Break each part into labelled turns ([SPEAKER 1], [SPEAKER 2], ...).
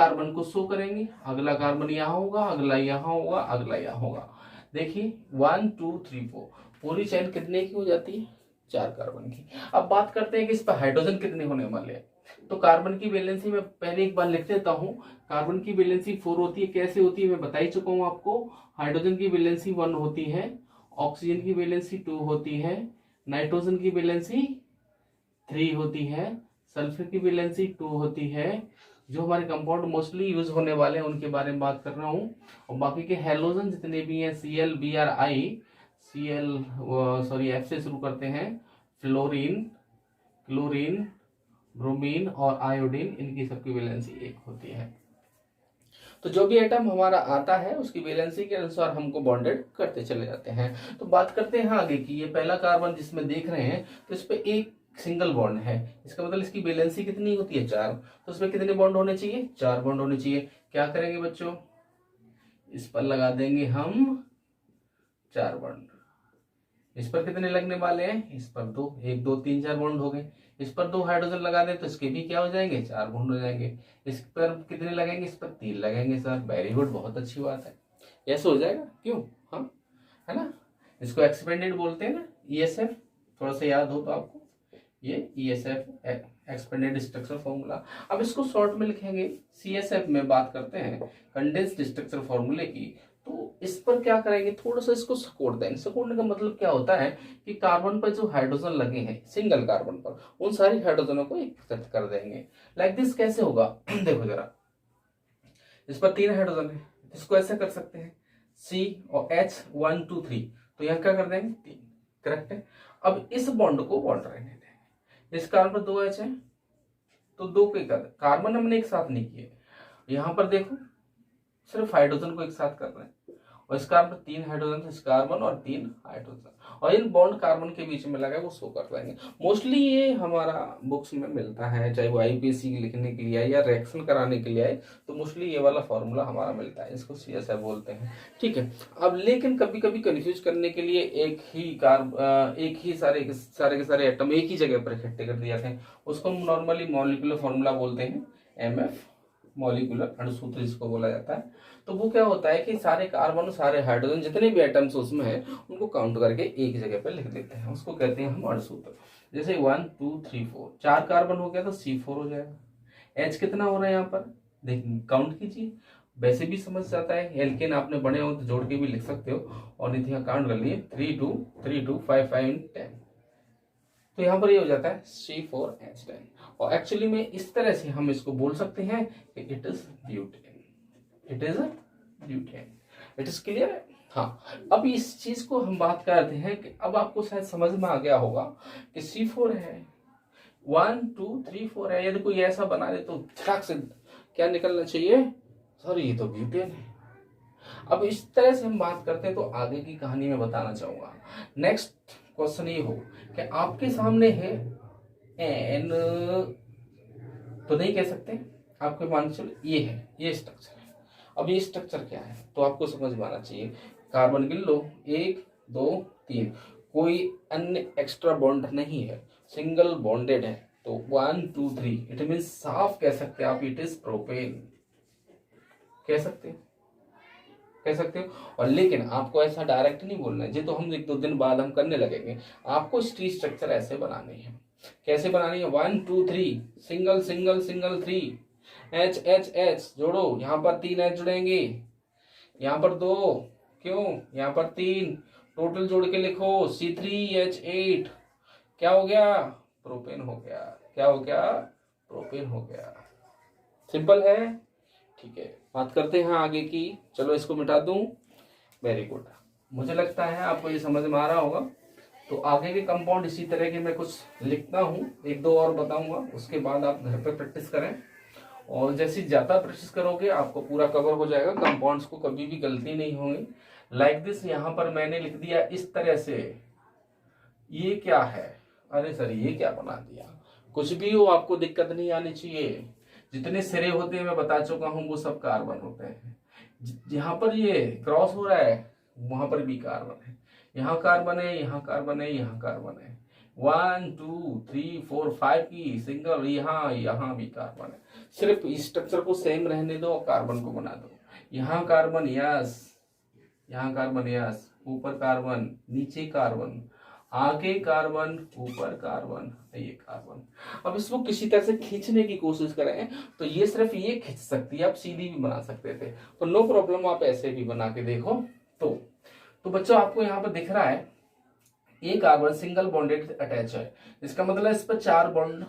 [SPEAKER 1] Carbon को show करेंगे, अगला कार्बन यहाँ होगा, अगला यहाँ होगा, अगला यहाँ होगा। देखिए 1 2 3 4 पूरी चेन कितने की हो जाती है, 4 कार्बन की। अब बात करते हैं कि इस पर हाइड्रोजन कितने होने वाले हैं। तो कार्बन की वैलेंसी मैं पहले एक बार लिख देता हूँ। कार्बन की वैलेंसी 4 होती है। कैसे होती है मैं बता ही चुका हूँ आपको। हाइड्रोजन की वैलेंसी 1 होती है, ऑक्सीजन की वैलेंसी 2 होती है, नाइट्रोजन की वैलेंसी 3 होती है, सल्फर की वैलेंसी 2 होती है। जो हमारे कंपाउंड मोस्टली यूज होने वाले हैं उनके बारे में बात कर रहा हूँ। और बाकी के हेलोजन जितने भी हैं, Cl Br I, F से शुरू करते हैं, फ्लोरीन, क्लोरीन, ब्रोमीन और आयोडीन, इनकी सबकी वैलेंसी 1 होती है। तो जो भी एटम हमारा आता है उसकी वैलेंसी के अनुसार हमको बॉन्डेड करते चले जाते हैं। तो बात करते हैं आगे की। ये पहला कार्बन जिसमें देख रहे हैं तो इस पे एक सिंगल बॉन्ड है, इसका मतलब इसकी वैलेंसी कितनी होती है, 4। तो इसमें कितने बॉन्ड होने चाहिए, 4 बॉन्ड होने चाहिए। क्या करेंगे बच्चों, इस पर लगा देंगे हम 4 बॉन्ड। इस पर कितने लगने वाले हैं, इस पर 2, 1 2 3 4 बॉन्ड हो गए। इस पर 2 हाइड्रोजन लगा दें तो इसके भी क्या हो जाएंगे, 4 बॉन्ड हो जाएंगे। इस पर कितने लगेंगे, इस पर 3 लगेंगे। सर वेरी गुड, बहुत अच्छी बात है, ऐसे हो जाएगा क्यों, हाँ है ना। इसको एक्सपेंडेड बोलते हैं ना, ESF, थोड़ा सा याद हो तो आपको, ये ESF एक्सपेंडेड स्ट्रक्चर फॉर्मूला। अब इसको शॉर्ट में लिखेंगे। CSF में बात करते हैं कंडेंस्ड स्ट्रक्चर फॉर्मूले की। तो इस पर क्या करेंगे, थोड़ा सा इसको सिकोड़ देंगे। सिकोड़ने का मतलब क्या होता है कि कार्बन पर जो हाइड्रोजन लगे हैं सिंगल कार्बन पर, उन सारी हाइड्रोजनों को एकत्रित कर देंगे। लाइक दिस कैसे होगा देखो जरा, इस पर 3 हाइड्रोजन है, इसको ऐसे कर सकते हैं C और H 1 2 3, तो यहाँ क्या कर देंगे 3, करेक्ट है। अब इस बॉन्ड को बॉन्ड रहने देंगे। इस कार्बन पर 2 H है तो 2 के कार्बन हमने एक साथ नहीं किए। यहाँ पर देखो सिर्फ हाइड्रोजन को एक साथ कर रहे हैं, और इस कार्बन पर 3 हाइड्रोजन, इस कार्बन और 3 हाइड्रोजन, और इन बॉन्ड कार्बन के बीच में लगा है वो शो कर देंगे। मोस्टली ये हमारा बुक्स में मिलता है, चाहे वो IPSC लिखने के लिए आए या रिएक्शन कराने के लिए आए, तो मोस्टली ये वाला फॉर्मूला हमारा मिलता है। इसको CSF बोलते हैं, ठीक है। अब लेकिन कभी कभी कंफ्यूज करने के लिए एक ही सारे के सारे एटम एक ही जगह पर इकट्ठे कर दिए जाते हैं, उसको हम नॉर्मली मॉलिक्यूलर फॉर्मूला बोलते हैं, MF, मॉलिक्यूलर अणुसूत्र जिसको बोला जाता है। तो वो क्या होता है कि सारे कार्बन, सारे हाइड्रोजन, जितने भी एटम्स उसमें हैं उनको काउंट करके एक जगह पर लिख देते हैं, उसको कहते हैं हम अणुसूत्र। जैसे 1 2 3 4, 4 कार्बन हो गया तो C4 हो जाएगा। H कितना हो रहा है यहाँ पर, देखिए काउंट कीजिए, वैसे भी समझ जाता है। एल्केन आपने बने हो तो जोड़ के भी लिख सकते हो, और नहीं तो काउंट कर लिए 3 2 3 2 5 5 10, तो यहाँ पर ये हो जाता है C4H10। और एक्चुअली में इस तरह से हम इसको बोल सकते हैं कि it is butane, it is butane. It is clear है। हाँ, अब इस चीज को हम बात करते हैं कि अब आपको शायद समझ में आ गया होगा कि C4 है, 1 2 3 4 है। यदि कोई ऐसा बना दे तो झटक से क्या निकलना चाहिए, सॉरी ये तो ब्यूटेन है। अब इस तरह से हम बात करते हैं तो आगे की कहानी में बताना चाहूंगा। नेक्स्ट क्वेश्चन ये हो कि आपके सामने है एन, तो नहीं कह सकते, आपके मान चलो ये है, ये स्ट्रक्चर है। अब ये स्ट्रक्चर क्या है तो आपको समझ में आना चाहिए। कार्बन गिन लो, 1 2 3, कोई अन्य एक्स्ट्रा बॉन्ड नहीं है, सिंगल बॉन्डेड है। तो 1 2 3 इट मीन साफ कह सकते हैं आप, इट इज प्रोपेन, कह सकते हैं, कह सकते हो। और लेकिन आपको ऐसा डायरेक्ट नहीं बोलना है, ये तो हम 1 2 दिन बाद हम करने लगेंगे। आपको ट्री स्ट्रक्चर ऐसे बनानी है। कैसे बनानी है, 1 2 3, single single single 3, H H H जोड़ो, यहाँ पर 3 H जुड़ेंगे, यहाँ पर 2, क्यों, यहाँ पर 3, टोटल जोड़ के लिखो C3H8, क्या हो गया, प्रोपेन हो गया। क्या हो गया, प्रोपेन हो गया। सिंपल है, ठीक है। बात करते हैं आगे की, चलो इसको मिटा दूं। वेरी गुड, मुझे लगता है आपको ये समझ में आ रहा होगा। तो आगे के कंपाउंड इसी तरह के मैं कुछ लिखता हूँ, 1 2 और बताऊंगा, उसके बाद आप घर पे प्रैक्टिस करें। और जैसे ज्यादा प्रैक्टिस करोगे आपको पूरा कवर हो जाएगा, कंपाउंड्स को कभी भी गलती नहीं होगी। लाइक दिस, यहाँ पर मैंने लिख दिया इस तरह से, ये क्या है, अरे सर ये क्या बना दिया। कुछ भी हो आपको दिक्कत नहीं आनी चाहिए। जितने सिरे होते हैं मैं बता चुका हूं, वो सब कार्बन होते हैं। जहां पर ये क्रॉस हो रहा है वहां पर भी कार्बन है, यहाँ कार्बन है, यहाँ कार्बन है, यहाँ कार्बन है। 1 2 3 4 5 की सिंगल, यहाँ भी कार्बन है। सिर्फ स्ट्रक्चर को सेम रहने दो और कार्बन को बना दो। यहाँ कार्बन, यस, यहाँ कार्बन, यस, ऊपर कार्बन, नीचे कार्बन, आगे कार्बन, ऊपर कार्बन, ये कार्बन। अब इसको किसी तरह से खींचने की कोशिश करें तो ये सिर्फ ये खींच सकती है, आप सीधी भी बना सकते थे, तो नो प्रॉब्लम, आप ऐसे भी बना के देखो। तो बच्चों आपको यहाँ पर दिख रहा है ये कार्बन सिंगल बॉन्डेड अटैच है, इसका मतलब इस पर 4 बॉन्ड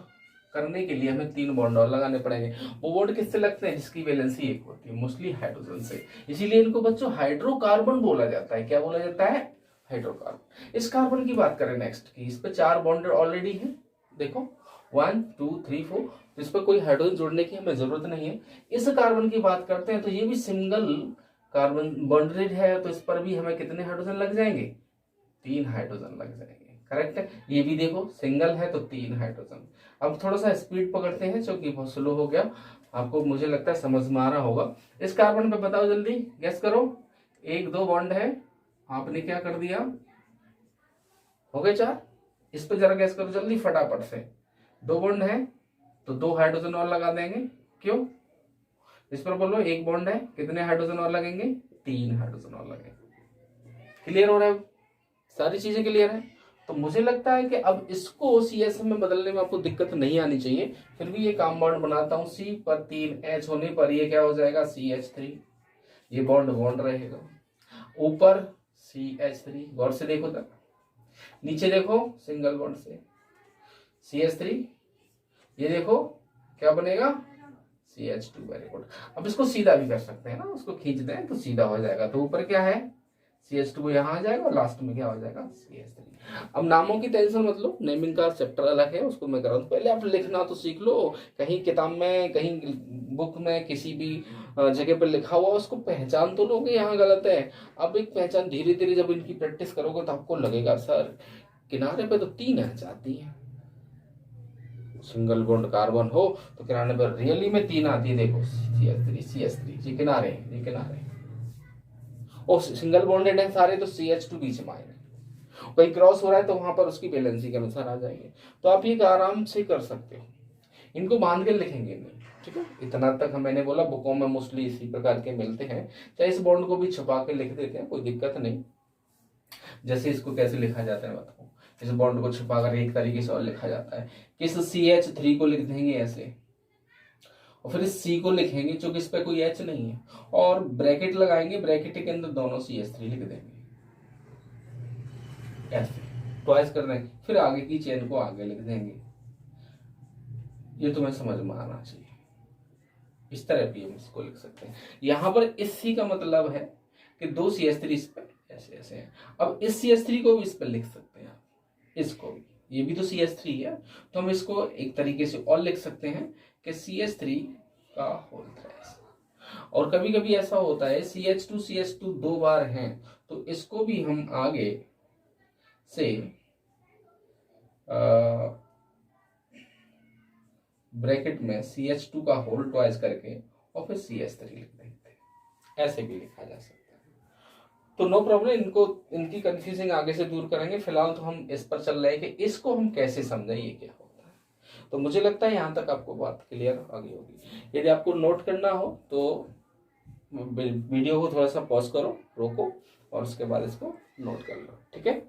[SPEAKER 1] करने के लिए हमें 3 बॉन्ड और लगाने पड़ेंगे। वो बॉन्ड किससे लगते हैं जिसकी वैलेंसी 1 होती है, मोस्टली हाइड्रोजन से, इसीलिए इनको बच्चों हाइड्रोकार्बन बोला जाता है। क्या बोला जाता है? हाइड्रोकार्बन। इस कार्बन की बात करें नेक्स्ट की, इस पे 4 बॉन्ड ऑलरेडी है, देखो 1 2 3 4, इस पर कोई हाइड्रोजन जोड़ने की हमें जरूरत नहीं है। इस कार्बन की बात करते हैं तो ये भी सिंगल कार्बन बॉन्डेड है, तो इस पर भी हमें कितने हाइड्रोजन लग जाएंगे? 3 हाइड्रोजन लग जाएंगे, करेक्ट है। ये भी देखो सिंगल है तो 3 हाइड्रोजन। अब थोड़ा सा स्पीड पकड़ते हैं क्योंकि बहुत स्लो हो गया, आपको मुझे लगता है समझ में आ रहा होगा। इस कार्बन पे बताओ जल्दी, गैस करो, 1 2 बॉन्ड है, आपने क्या कर दिया, हो गए 4। इस पे जरा गैस करो जल्दी फटाफट से, 2 बॉन्ड है तो 2 हाइड्रोजन और लगा देंगे, क्यों? इस पर बोलो 1 बॉन्ड है, कितने हाइड्रोजन और लगेंगे? 3 हाइड्रोजन और लगेंगे। क्लियर हो रहा है? सारी चीजें क्लियर है? तो मुझे लगता है कि अब इसको CH में बदलने में आपको दिक्कत नहीं आनी चाहिए। फिर भी ये कंपाउंड बनाता हूं, C पर 3 H होने पर ये क्या हो जाएगा? CH3। ये बॉन्ड बॉन्ड रहेगा, ऊपर CH3, गौर से देखो तक, नीचे देखो सिंगल बॉन्ड से CH3, ये देखो क्या बनेगा? CH2। Very good. अब इसको सीधा भी कर सकते हैं ना, उसको खींच दें तो सीधा हो जाएगा, तो ऊपर क्या है? CH2 यहाँ आ जाएगा और लास्ट में क्या हो जाएगा? CH3। अब नामों की टेंशन मत लो, नेमिंग का चैप्टर अलग है, उसको मैं कराऊँ, पहले आप लिखना तो सीख लो। कहीं किताब में, कहीं बुक में, किसी भी जगह पर लिखा हुआ उसको पहचान तो लोगे यहाँ गलत है। अब एक पहचान धीरे धीरे जब इनकी प्रैक्टिस करोगे तो आपको लगेगा सर किनारे पे तो 3 H आती है, सिंगल बॉन्ड कार्बन हो तो किनारे पर रियली में 3 आती है। देखो CH3 जी किनारे, ये किनारे, और सिंगल बॉन्डेड है सारे तो CH2 बीच में आएंगे, कहीं क्रॉस हो रहा है तो वहां पर उसकी वैलेंसी के अनुसार आ जाएंगे। तो आप ये आराम से कर सकते हो, इनको बांध के लिखेंगे नहीं, ठीक है। इतना तक मैंने बोला, बुकों में मोस्टली इसी प्रकार के मिलते हैं, चाहे इस बॉन्ड को भी छुपा के लिख देते हैं, कोई दिक्कत नहीं। जैसे इसको कैसे लिखा जाता है बताओ, इस बॉन्ड को छुपा कर एक तरीके से और लिखा जाता है कि इस CH3 को लिख देंगे ऐसे, और फिर इस C को लिखेंगे क्योंकि इस पे कोई H नहीं है, और ब्रैकेट लगाएंगे, ब्रैकेट के अंदर दोनों CH3 लिख देंगे ऐसे, ट्वाइस कर देंगे, फिर आगे की चेन को आगे लिख देंगे। ये तुम्हें समझ में आना चाहिए, इस तरह भी हम इसको लिख सकते हैं। यहां पर इस C का मतलब है कि 2 CH3 इस पे ऐसे ऐसे है। अब इस CH3 को भी इस पर लिख सकते हैं आप, इसको भी, ये भी तो CH3 है, तो हम इसको एक तरीके से और लिख सकते हैं कि CH3 का होल थ्राइस। और कभी कभी ऐसा होता है CH2 2 बार हैं, तो इसको भी हम आगे से ब्रैकेट में CH2 का होल ट्वाइस करके और फिर CH3 लिख देते हैं, ऐसे भी लिखा जा सकता है। तो नो प्रॉब्लम, इनको, इनकी कंफ्यूजिंग आगे से दूर करेंगे। फिलहाल तो हम इस पर चल रहे हैं कि इसको हम कैसे समझें, ये क्या होता है। तो मुझे लगता है यहाँ तक आपको बात क्लियर आ गई होगी। यदि आपको नोट करना हो तो वीडियो को थोड़ा सा पॉज करो, रोको, और उसके बाद इसको नोट कर लो, ठीक है।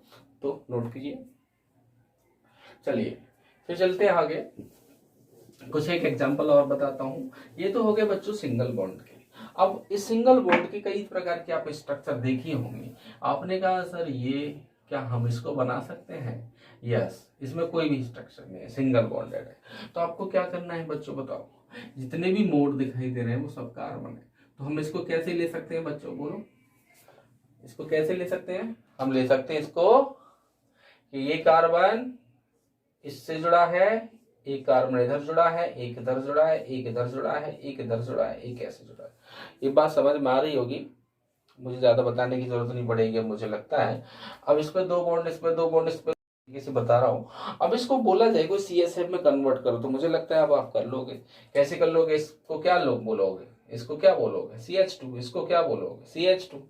[SPEAKER 1] तो नोट कीजिए। चलिए फिर चलते हैं आगे, कुछ एक एग्जांपल और बताता हूँ। ये तो हो गए बच्चों सिंगल बॉन्ड के। अब इस सिंगल बॉन्ड के कई प्रकार के आप स्ट्रक्चर देखिए होंगे। आपने कहा सर ये क्या हम इसको बना सकते हैं? यस, इसमें कोई भी स्ट्रक्चर नहीं है, सिंगल बॉन्डेड है। तो आपको क्या करना है बच्चों बताओ, जितने भी मोड दिखाई दे रहे हैं वो सब कार्बन है। तो हम इसको कैसे ले सकते हैं बच्चों, बोलो, इसको कैसे ले सकते हैं? हम ले सकते हैं इसको कि ये कार्बन इससे जुड़ा है, एक कार्बन इधर जुड़ा है, एक इधर जुड़ा है, एक इधर जुड़ा है, एक इधर जुड़ा है, एक ऐसे जुड़ा है। ये बात समझ में आ रही होगी, मुझे ज्यादा बताने की जरूरत नहीं पड़ेगी मुझे लगता है। अब इस पे 2 बॉन्ड, इस पे 2 बॉन्ड, इस पे किसी बता रहा हूँ। अब इसको बोला जाए कोई CSF में कन्वर्ट करो, तो मुझे लगता है अब आप कर लोगे। कैसे कर लोगे? इसको क्या लोग बोलोगे, इसको क्या बोलोगे? CH2। इसको क्या बोलोगे? CH2।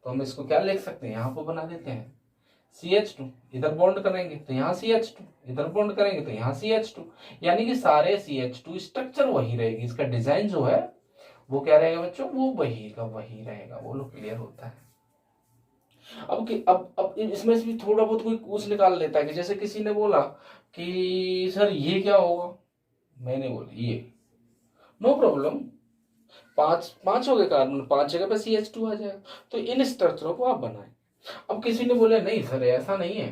[SPEAKER 1] तो हम इसको क्या लिख सकते हैं, यहाँ पर बना देते हैं CH2, इधर बॉन्ड करेंगे तो यहाँ CH2, इधर बॉन्ड करेंगे तो यहाँ CH2, यानी कि सारे CH2 स्ट्रक्चर वही रहेगी, इसका डिजाइन जो है वो क्या रहेगा बच्चों, वो वही का वही रहेगा। वो लोग क्लियर होता है। अब इसमें से भी थोड़ा बहुत कोई कुछ निकाल लेता है कि जैसे किसी ने बोला कि सर ये क्या होगा, मैंने बोला ये नो प्रॉब्लम, पांच पांच हो गए कार्बन, 5 जगह पे CH2 आ जाएगा, तो इन स्ट्रक्चरों को आप बनाएं। अब किसी ने बोला नहीं सर ऐसा नहीं है,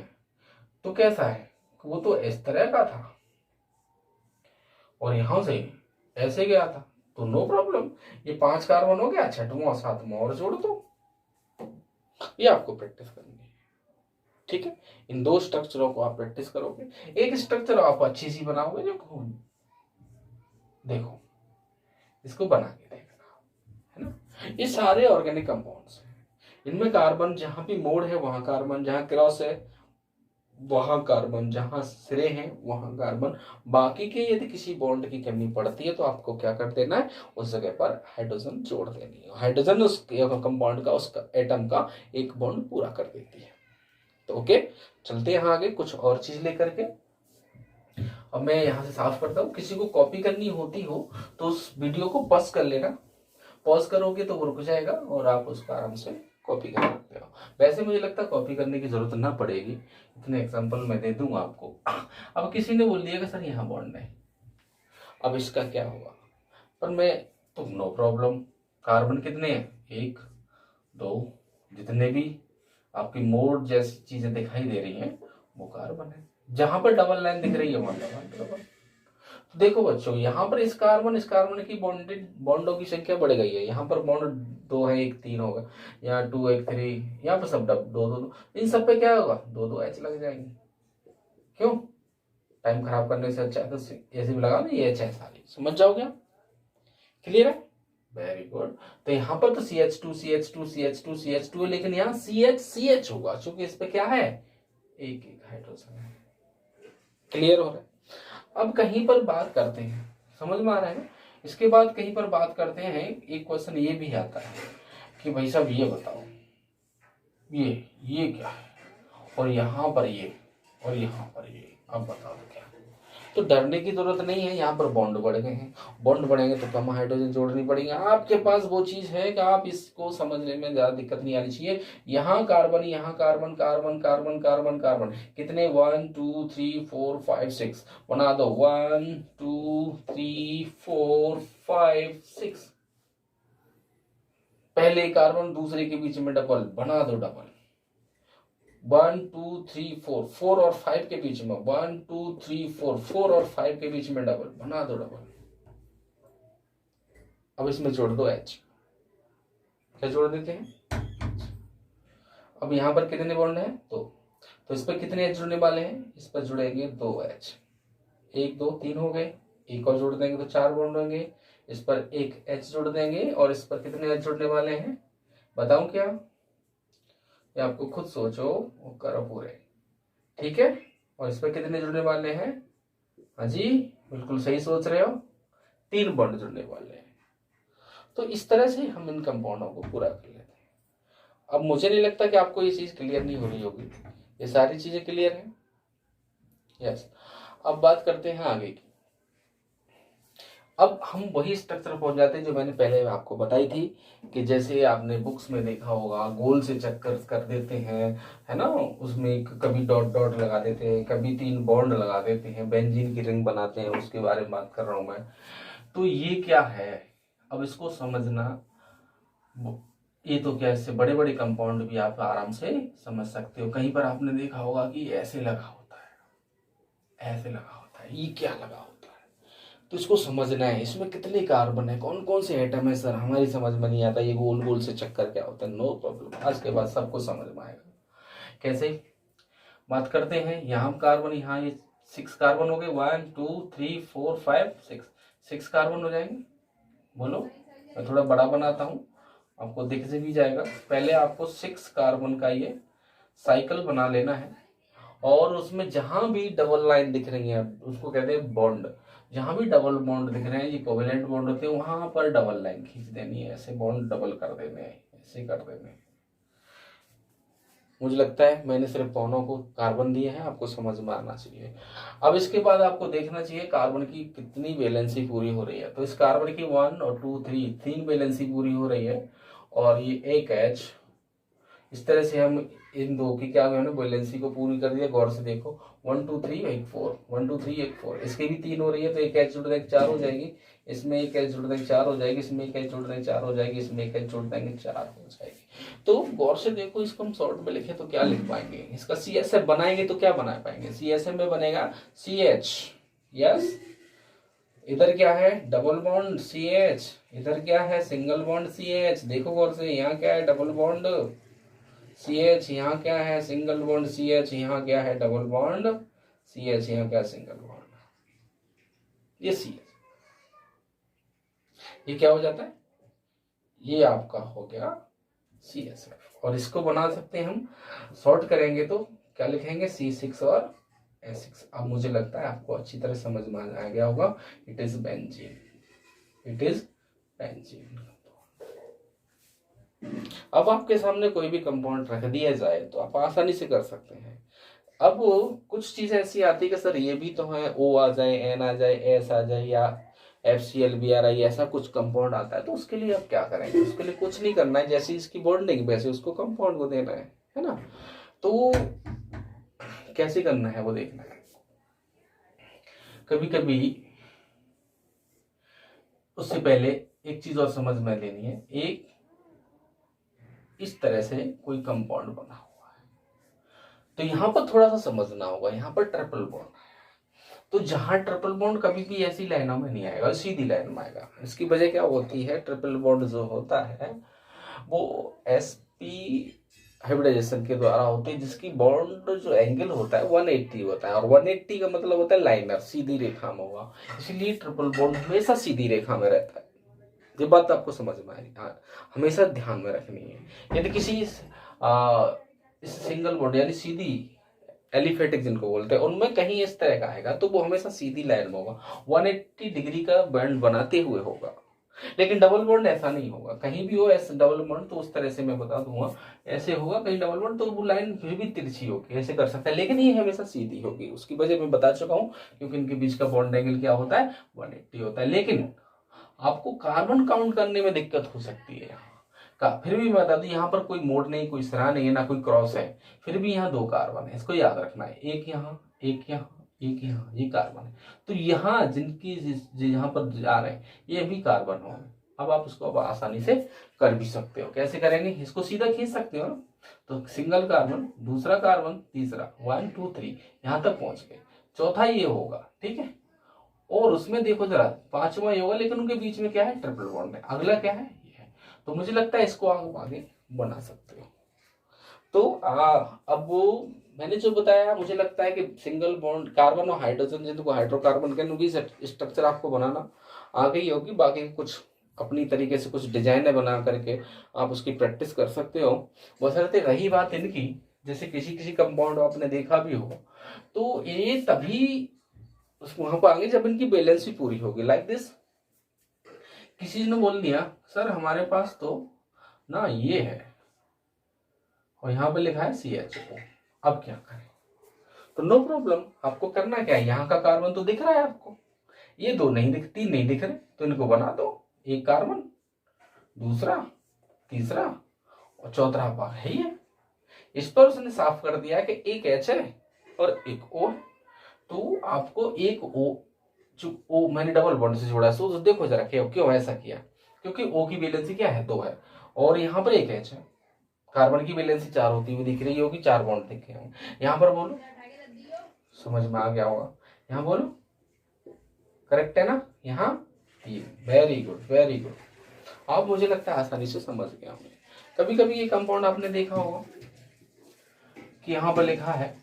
[SPEAKER 1] तो कैसा है, वो तो इस तरह का था और यहां से ऐसे गया था, तो नो प्रॉब्लम, ये 5 कार्बन हो गया, 6वां 7वां और जोड़ दो। ये आपको प्रैक्टिस करनी है, ठीक है। इन 2 स्ट्रक्चरों को आप प्रैक्टिस करोगे, एक स्ट्रक्चर आप अच्छी सी बनाओगे, जो देखो इसको बना के देखना, है ना। ये सारे ऑर्गेनिक कंपाउंड्स हैं, इनमें कार्बन जहां भी मोड़ है वहां कार्बन, जहां क्रॉस है वहां कार्बन, जहां सिरे हैं वहां कार्बन। बाकी के यदि किसी बॉन्ड की कमी पड़ती है तो आपको क्या कर देना है, उस जगह पर हाइड्रोजन जोड़ देनी है। हाइड्रोजन उस कंपाउंड का, उस एटम का एक बॉन्ड पूरा कर देती है। तो ओके, चलते हैं आगे कुछ और चीज लेकर के। अब मैं यहाँ से साफ करता हूँ, किसी को कॉपी करनी होती हो तो उस वीडियो को पॉज कर लेना, पॉज करोगे तो वो रुक जाएगा और आप उसको आराम से कॉपी कर सकते हो। वैसे मुझे लगता है कॉपी करने की जरूरत ना पड़ेगी, इतने एग्जांपल मैं दे दूंगा आपको। अब किसी ने बोल दिया कि सर यहाँ बॉन्ड है, अब इसका क्या होगा, पर मैं तो नो प्रॉब्लम, कार्बन कितने हैं, 1 2, जितने भी आपकी मोड जैसी चीजें दिखाई दे रही हैं वो कार्बन है। जहां पर डबल लाइन दिख रही है वहां डबल। तो देखो बच्चों, यहाँ पर इस कार्बन की बॉन्डेड बॉन्डों की संख्या बढ़ गई है। यहाँ पर बॉन्ड 2 है, 1 3 होगा, यहाँ 2 1 3, यहाँ पर सब 2 2 2, इन सब पे क्या होगा, 2 2 H लग जाएंगे। क्यों, टाइम खराब करने से अच्छा है तो ऐसे भी लगा ना, ये H है सारी, समझ जाओगे आप। क्लियर है, वेरी गुड। तो यहाँ पर तो CH2 CH2 CH2 CH2 है, लेकिन यहाँ CH होगा क्योंकि इस पे क्या है, एक एक हाइड्रोजन है। क्लियर हो रहा है। अब कहीं पर बात करते हैं, समझ में आ रहा है ना। इसके बाद कहीं पर बात करते हैं, एक क्वेश्चन ये भी आता है कि भाई साहब ये बताओ, ये क्या है, और यहाँ पर ये, और यहाँ पर ये, अब बताओ क्या। तो डरने की जरूरत नहीं है, यहाँ पर बॉन्ड बढ़ गए हैं, बॉन्ड बढ़ेंगे तो कम हाइड्रोजन जोड़नी पड़ेगी। आपके पास वो चीज है कि आप इसको समझने में ज्यादा दिक्कत नहीं आनी चाहिए। यहाँ कार्बन, यहाँ carbon, carbon carbon carbon carbon, कितने 1 2 3 4 5 6, बना दो 1 2 3 4 5 6, पहले कार्बन दूसरे के बीच में डबल, बना दो डबल, 1 2 3 4, 4 और 5 के बीच में 1 2 3 4, 4 और 5 के बीच में डबल, बना दो डबल। अब इसमें जोड़ दो H, क्या जोड़ देते हैं, अब यहां पर कितने बॉन्ड हैं, तो इस पर कितने H जुड़ने वाले हैं, इस पर जुड़ेंगे 2 H, 1 2 3 हो गए, एक और जोड़ देंगे तो 4 बॉन्ड होंगे, इस पर एक H जोड़ देंगे और इस पर कितने H जुड़ने वाले हैं, बताऊं क्या, ये आपको खुद सोचो वो करो पूरे, ठीक है। और इस पर कितने जुड़ने वाले हैं, हाँ जी बिल्कुल सही सोच रहे हो, 3 बॉन्ड जुड़ने वाले हैं। तो इस तरह से हम इन कंपाउंडों को पूरा कर लेते हैं। अब मुझे नहीं लगता कि आपको ये चीज क्लियर नहीं हो रही होगी, ये सारी चीजें क्लियर हैं, यस। अब बात करते हैं आगे की। अब हम वही स्ट्रक्चर पहुंच जाते हैं जो मैंने पहले आपको बताई थी, कि जैसे आपने बुक्स में देखा होगा गोल से चक्कर कर देते हैं, है ना, उसमें कभी डॉट डॉट लगा देते हैं, कभी 3 बॉन्ड लगा देते हैं, बेंजीन की रिंग बनाते हैं, उसके बारे में बात कर रहा हूं मैं। तो ये क्या है, अब इसको समझना, ये तो क्या, इससे बड़े बड़े कंपाउंड भी आप आराम से समझ सकते हो। कहीं पर आपने देखा होगा कि ऐसे लगा होता है, ऐसे लगा होता है, ये क्या लगा होता है, तो इसको समझना है, इसमें कितने कार्बन है, कौन कौन से एटम है, सर हमारी समझ में नहीं आता, ये गोल गोल से चक्कर क्या होता है, नो प्रॉब्लम, आज के बाद सबको समझ में आएगा। कैसे बात करते हैं, यहाँ कार्बन, यहाँ ये 6 कार्बन हो गए, 1 2 3 4 5 6 कार्बन हो जाएंगे। बोलो, मैं थोड़ा बड़ा बनाता हूँ, आपको दिख से भी जाएगा। पहले आपको 6 कार्बन का ये साइकिल बना लेना है, और उसमें जहां भी डबल लाइन दिख रही है उसको कहते हैं बॉन्ड, जहां भी डबल बॉन्ड दिख रहे हैं, ये कोवेलेंट बॉन्ड होते हैं, वहां पर डबल लाइन खींच देनी है, ऐसे बॉन्ड डबल कर देने हैं, ऐसे कर देने हैं। मुझे लगता है मैंने सिर्फ कौनों को कार्बन दिए हैं, आपको समझ में आना चाहिए। अब इसके बाद आपको देखना चाहिए कार्बन की कितनी वैलेंसी पूरी हो रही है। तो इस कार्बन की 1 और 2 3 तीन वैलेंसी पूरी हो रही है, और ये एक H, इस तरह से हम इन दो की क्या हमने वैलेंसी को पूरी कर दिया। गौर से देखो 1 2 3 1 4, 1 2 3 1 4, इसकी भी 3 हो रही है, तो एक H जुड़ देंगे 4 हो जाएगी, इसमें एक H जुड़ देंगे 4 हो जाएगी, इसमें एक H जुड़ देंगे 4 हो जाएगी, इसमें एक H जुड़ देंगे 4 हो जाएगी। तो गौर से देखो, इसको हम शॉर्ट में लिखे तो क्या लिख पाएंगे, इसका CSF बनाएंगे तो क्या बना पाएंगे, CSF में बनेगा CH, यस, इधर क्या है डबल बॉन्ड CH, इधर क्या है सिंगल बॉन्ड CH। देखो गौर से, यहाँ क्या है डबल बॉन्ड CH, यहाँ क्या है सिंगल बॉन्ड CH, यहाँ क्या है डबल बॉन्ड CH, यहाँ क्या है सिंगल बॉन्ड, ये CH, ये क्या हो जाता है, ये आपका हो गया CSF। और इसको बना सकते हैं हम, शॉर्ट करेंगे तो क्या लिखेंगे C6 और S6। अब मुझे लगता है आपको अच्छी तरह समझ में आ गया होगा, it is benzene, it is benzene. अब आपके सामने कोई भी कंपाउंड रख दिया जाए तो आप आसानी से कर सकते हैं। अब कुछ चीजें ऐसी आती है कि सर ये भी तो है, O आ जाए, N आ जाए, S आ जाए, या FCl ऐसा कुछ कंपाउंड आता है, तो उसके लिए आप क्या करेंगे, उसके लिए कुछ नहीं करना है, जैसी इसकी बॉन्डिंग वैसे उसको कंपाउंड को देना है ना। तो कैसे करना है वो देखना है। कभी कभी उससे पहले एक चीज और समझ में लेनी है, एक इस तरह से कोई कंपाउंड बना हुआ है, तो यहां पर थोड़ा सा समझना होगा, यहां पर ट्रिपल बॉन्ड है, तो जहां ट्रिपल बॉन्ड कभी भी ऐसी लाइनों में नहीं आएगा, सीधी लाइन में आएगा। इसकी वजह क्या होती है, ट्रिपल बॉन्ड जो होता है वो sp हाइब्रिडाइजेशन के द्वारा होती है, जिसकी बॉन्ड जो एंगल होता है 180 होता है, और 180 का मतलब होता है लाइनर, सीधी रेखा में होगा, इसलिए ट्रिपल बॉन्ड हमेशा सीधी रेखा में रहता है। ये बात आपको समझ में आएगी, हमेशा ध्यान में रखनी है। यदि किसी इस सिंगल बॉन्ड यानी सीधी एलिफेटिक जिनको बोलते हैं, उनमें कहीं इस तरह का आएगा तो वो हमेशा सीधी लाइन में होगा, 180 डिग्री का बैंड बनाते हुए होगा। लेकिन डबल बॉन्ड ऐसा नहीं होगा, कहीं भी हो ऐसे डबल बॉन्ड तो उस तरह से मैं बता दूंगा, ऐसे होगा कहीं डबल बॉन्ड तो वो लाइन फिर भी तिरछी होगी, ऐसे कर सकता है, लेकिन ये हमेशा सीधी होगी। उसकी वजह मैं बता चुका हूँ, क्योंकि इनके बीच का बॉन्ड एंगल क्या होता है 180 होता है। लेकिन आपको कार्बन काउंट करने में दिक्कत हो सकती है यहाँ का, फिर भी मैं बता दूं यहाँ पर कोई मोड़ नहीं, कोई सिरा नहीं है, ना कोई क्रॉस है, फिर भी यहाँ 2 कार्बन है, इसको याद रखना है, एक यहाँ एक यहाँ एक यहाँ, ये कार्बन है। तो यहाँ जिनकी यहाँ पर जा रहे हैं ये भी कार्बन होंगे। अब आप उसको अब आसानी से कर भी सकते हो, कैसे करेंगे, इसको सीधा खींच सकते हो ना, तो सिंगल कार्बन, दूसरा कार्बन, तीसरा 1 2 3 यहाँ तक पहुंच गए, चौथा ये होगा, ठीक है। और उसमें देखो जरा 5वां ये होगा, लेकिन उनके बीच में क्या है ट्रिपल बॉन्ड है, अगला क्या है ये है। तो मुझे लगता है इसको आप आगे बना सकते हो। तो अब वो मैंने जो बताया, मुझे लगता है कि सिंगल बॉन्ड कार्बन और हाइड्रोजन जिनको हाइड्रोकार्बन के उनकी स्ट्रक्चर आपको बनाना आ गई होगी। बाकी कुछ अपनी तरीके से कुछ डिजाइन बना करके आप उसकी प्रैक्टिस कर सकते हो। बशर्ते रही बात इनकी, जैसे किसी किसी कंपाउंड आपने देखा भी हो, तो ये तभी वहां पर आगे जब इनकी बैलेंस भी पूरी होगी। लाइक दिस, किसी ने बोल दिया सर हमारे पास तो ना ये है और यहाँ पे लिखा है CHO, अब क्या करें, तो नो प्रॉब्लम, आपको करना क्या है, यहाँ का कार्बन तो दिख रहा है आपको, ये 2 नहीं दिख, 3 नहीं दिख रहे, तो इनको बना दो, एक कार्बन, दूसरा, तीसरा और चौथा भाग है ये। इस पर उसने साफ कर दिया कि एक H है और एक O, तो आपको एक O जो O मैंने डबल बॉन्ड से जोड़ा, सो देखो जरा क्यों ऐसा किया, क्योंकि O की वैलेंसी क्या है 2 है, और यहाँ पर एक H है, कार्बन की वैलेंसी 4 होती हुई दिख रही होगी, 4 बॉन्ड दिखे होंगे। यहाँ पर बोलो, समझ में आ गया होगा, यहाँ बोलो करेक्ट है ना, यहाँ ये, वेरी गुड वेरी गुड। अब मुझे लगता है आसानी से समझ गया हूँ। कभी कभी ये कंपाउंड आपने देखा होगा कि यहाँ पर लिखा है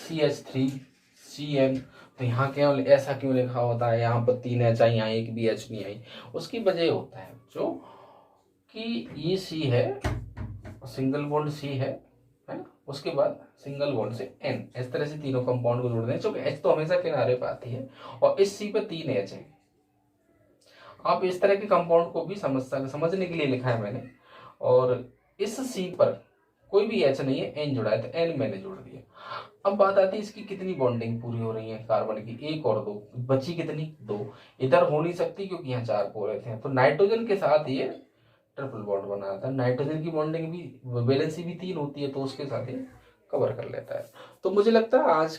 [SPEAKER 1] CH3CN, तो यहाँ क्या ऐसा क्यों लिखा होता है, यहाँ पर 3 H आई, यहाँ एक भी H नहीं आई। उसकी वजह होता है जो कि ये C है, सिंगल बॉन्ड C है ना, उसके बाद सिंगल बॉन्ड से N, इस तरह से तीनों कंपाउंड को जोड़ दें, क्योंकि H तो हमेशा किनारे पर आती है, और इस C पे 3 H है। आप इस तरह के कंपाउंड को भी समझने के लिए लिखा है मैंने, और इस C पर कोई भी H नहीं है, N जुड़ा है, तो N मैंने जोड़ दिया। अब बात आती है इसकी कितनी बॉन्डिंग पूरी हो रही है कार्बन की, एक और दो, बची कितनी, दो। इधर हो नहीं सकती क्योंकि यहाँ चार पोल थे, तो नाइट्रोजन के साथ ये ट्रिपल बॉन्ड बना था। नाइट्रोजन की बॉन्डिंग भी, वैलेंसी भी 3 होती है, तो उसके साथ ये कवर कर लेता है। तो मुझे लगता है आज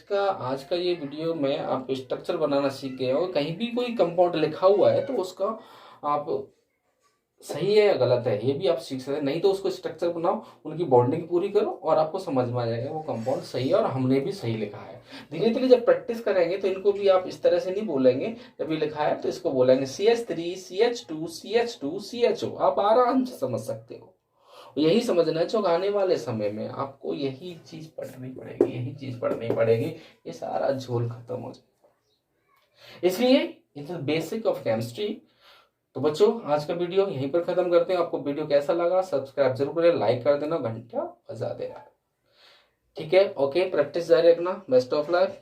[SPEAKER 1] का ये वीडियो में आप स्ट्रक्चर बनाना सीख गए हो। कहीं भी कोई कंपाउंड लिखा हुआ है तो उसका आप सही है या गलत है ये भी आप सीख सकते हैं, नहीं तो उसको स्ट्रक्चर बनाओ, उनकी बॉन्डिंग पूरी करो और आपको समझ में आ जाएगा वो कंपाउंड सही है और हमने भी सही लिखा है। धीरे धीरे जब प्रैक्टिस करेंगे तो इनको भी आप इस तरह से नहीं बोलेंगे, जब ये लिखा है तो इसको बोलेंगे CH3 CH2 CH2 CHO, आप आराम से समझ सकते हो। यही समझना है, जो आने वाले समय में आपको यही चीज पढ़नी पड़ेगी, यही चीज पढ़नी पड़ेगी, ये सारा झोल खत्म हो जाए। इसलिए it is basic of chemistry. तो बच्चों आज का वीडियो यहीं पर खत्म करते हैं। आपको वीडियो कैसा लगा सब्सक्राइब जरूर करें, लाइक कर देना, घंटा बजा देना। ठीक है, ओके, प्रैक्टिस जारी रखना। Best of luck.